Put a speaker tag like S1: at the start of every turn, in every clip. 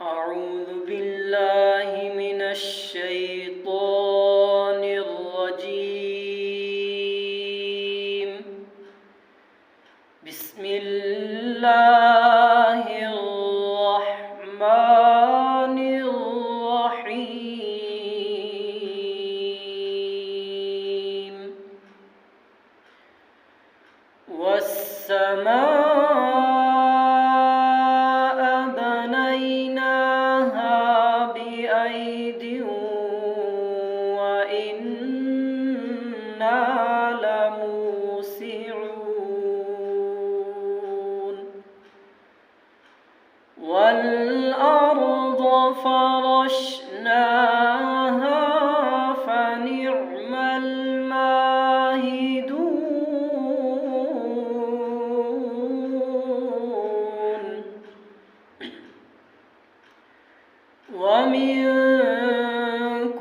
S1: أعوذ بالله من الشيطان الرجيم. بسم الله الرحمن الرحيم. والسماء بنيناها بأيد وإنا لموسعون. والأرض فرشناها فنعم الماهدون. ومن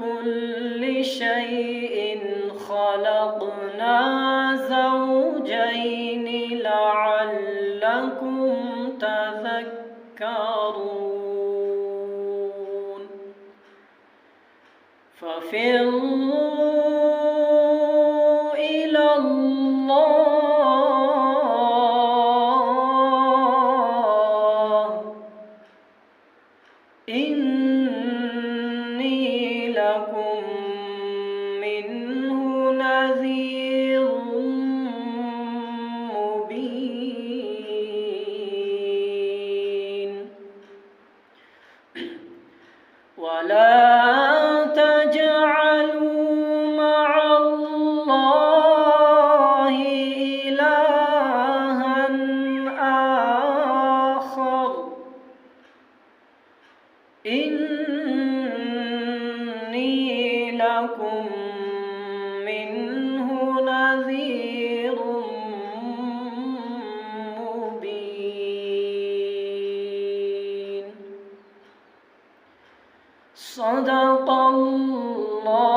S1: كل شيء خلقنا زوجين لعلكم تذكرون. ففروا إلى الله إني لكم منه نذير مبين. ولا تجعلوا مع الله إلها آخر إني لكم منه نذير مبين. صدق الله